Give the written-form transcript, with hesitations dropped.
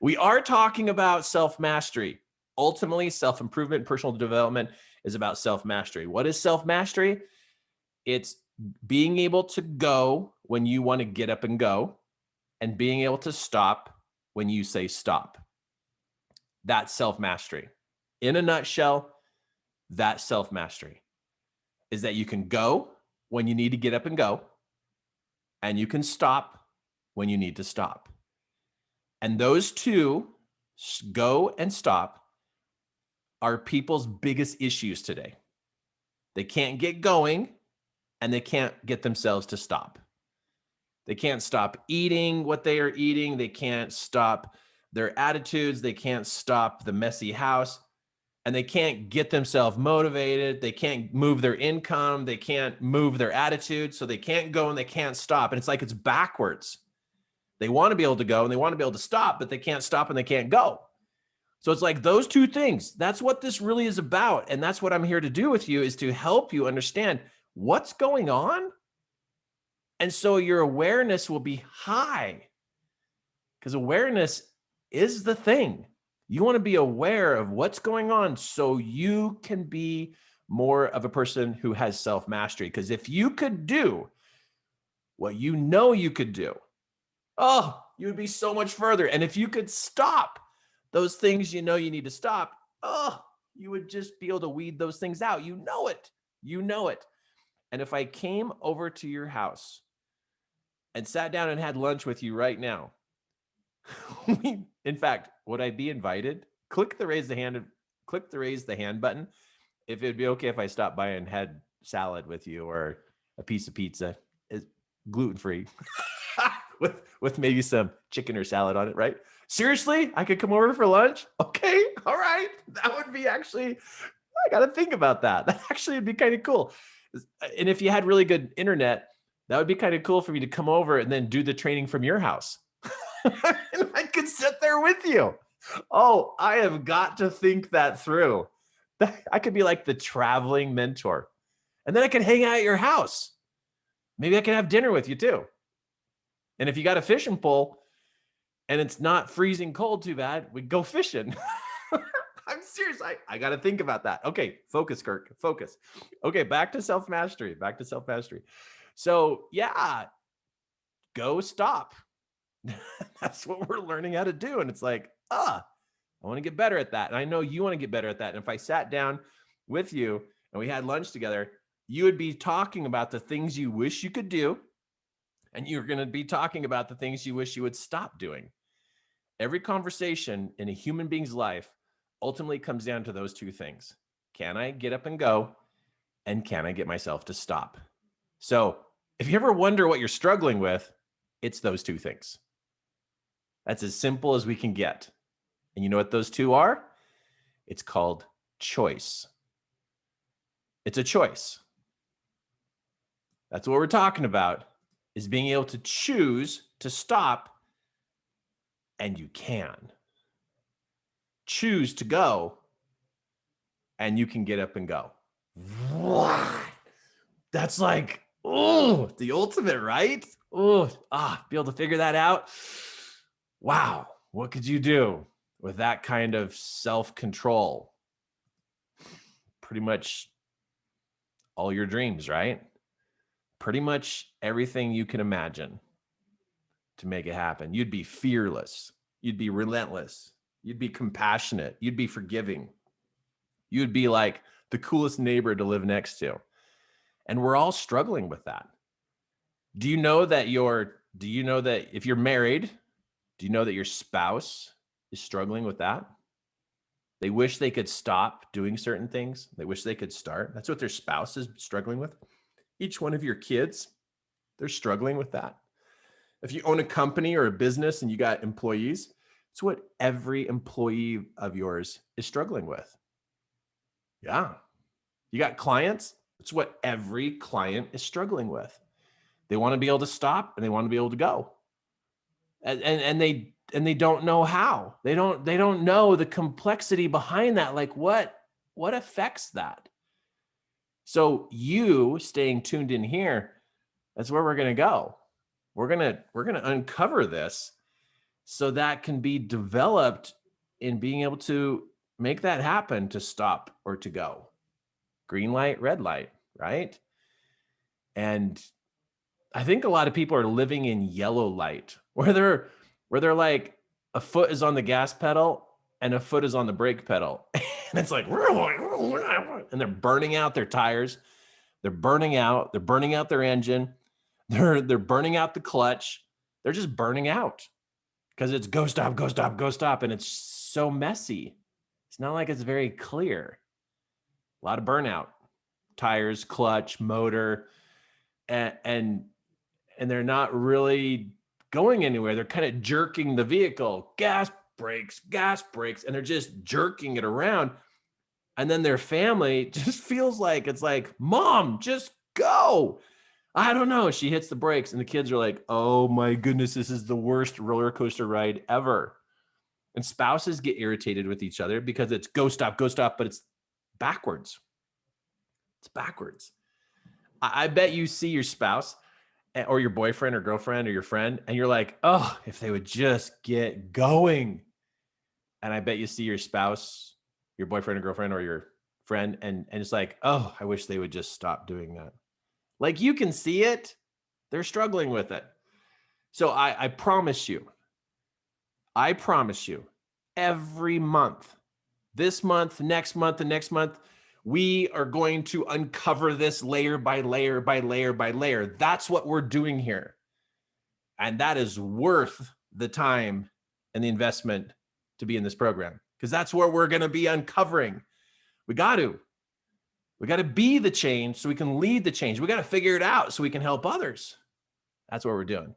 We are talking about self-mastery. Ultimately, self-improvement, personal development is about self-mastery. What is self-mastery? It's being able to go when you want to get up and go and being able to stop when you say stop. That's self-mastery. In a nutshell, that's self-mastery is that you can go when you need to get up and go, and you can stop when you need to stop. And those two, go and stop, are people's biggest issues today. They can't get going and they can't get themselves to stop. They can't stop eating what they are eating. They can't stop their attitudes. They can't stop the messy house. And they can't get themselves motivated. They can't move their income. They can't move their attitude. So they can't go and they can't stop. And it's like it's backwards. They want to be able to go and they want to be able to stop, but they can't stop and they can't go. So it's like those two things. That's what this really is about. And that's what I'm here to do with you, is to help you understand what's going on. And so your awareness will be high, because awareness is the thing. You want to be aware of what's going on so you can be more of a person who has self-mastery. Because if you could do what you know you could do, oh, you would be so much further. And if you could stop those things you know you need to stop, oh, you would just be able to weed those things out. You know it. You know it. And if I came over to your house and sat down and had lunch with you right now, in fact, would I be invited? Click the raise the hand button if it'd be okay if I stopped by and had salad with you or a piece of pizza. It's gluten-free with maybe some chicken or salad on it, right? Seriously, I could come over for lunch? Okay, all right. That would be actually, I got to think about that. That actually would be kind of cool. And if you had really good internet, that would be kind of cool for me to come over and then do the training from your house. And I could sit there with you. Oh, I have got to think that through. I could be like the traveling mentor. And then I could hang out at your house. Maybe I can have dinner with you too. And if you got a fishing pole and it's not freezing cold too bad, we go fishing. I'm serious. I got to think about that. Okay, focus, Kirk, focus. Okay, back to self-mastery, So yeah, go stop. That's what we're learning how to do. And it's like, I want to get better at that. And I know you want to get better at that. And if I sat down with you and we had lunch together, you would be talking about the things you wish you could do. And you're going to be talking about the things you wish you would stop doing. Every conversation in a human being's life ultimately comes down to those two things. Can I get up and go? And can I get myself to stop? So if you ever wonder what you're struggling with, it's those two things. That's as simple as we can get. And you know what those two are? It's called choice. It's a choice. That's what we're talking about, is being able to choose to stop, and you can. Choose to go, and you can get up and go. What? That's like, oh, the ultimate, right? Oh, be able to figure that out. Wow, what could you do with that kind of self-control? Pretty much all your dreams, right? Pretty much everything you can imagine to make it happen. You'd be fearless. You'd be relentless. You'd be compassionate. You'd be forgiving. You'd be like the coolest neighbor to live next to. And we're all struggling with that. Do you know that if you're married, do you know that your spouse is struggling with that? They wish they could stop doing certain things. They wish they could start. That's what their spouse is struggling with. Each one of your kids, they're struggling with that. If you own a company or a business and you got employees, it's what every employee of yours is struggling with. Yeah. You got clients, it's what every client is struggling with. They want to be able to stop and they want to be able to go. And they don't know how. They don't know the complexity behind that. Like what affects that? So you staying tuned in here, that's where we're going to go. We're going to uncover this so that can be developed in being able to make that happen, to stop or to go. Green light, red light, right? And I think a lot of people are living in yellow light where they're like a foot is on the gas pedal and a foot is on the brake pedal. And it's like, and they're burning out their tires. They're burning out their engine. They're burning out the clutch. They're just burning out because it's go stop, go stop, go stop. And it's so messy. It's not like it's very clear. A lot of burnout, tires, clutch, motor, and they're not really going anywhere. They're kind of jerking the vehicle, gas, brakes, and they're just jerking it around. And then their family just feels like, it's like, Mom, just go. I don't know. She hits the brakes and the kids are like, oh my goodness, this is the worst roller coaster ride ever. And spouses get irritated with each other because it's go stop, but it's backwards. It's backwards. I bet you see your spouse or your boyfriend or girlfriend or your friend, and you're like, oh, if they would just get going. And I bet you see your spouse, your boyfriend or girlfriend or your friend, and it's like, oh, I wish they would just stop doing that. Like, you can see it. They're struggling with it. So I promise you, every month, this month, next month, and next month, we are going to uncover this layer by layer by layer by layer. That's what we're doing here. And that is worth the time and the investment to be in this program, because that's where we're going to be uncovering. We got to be the change so we can lead the change. We got to figure it out so we can help others. That's what we're doing.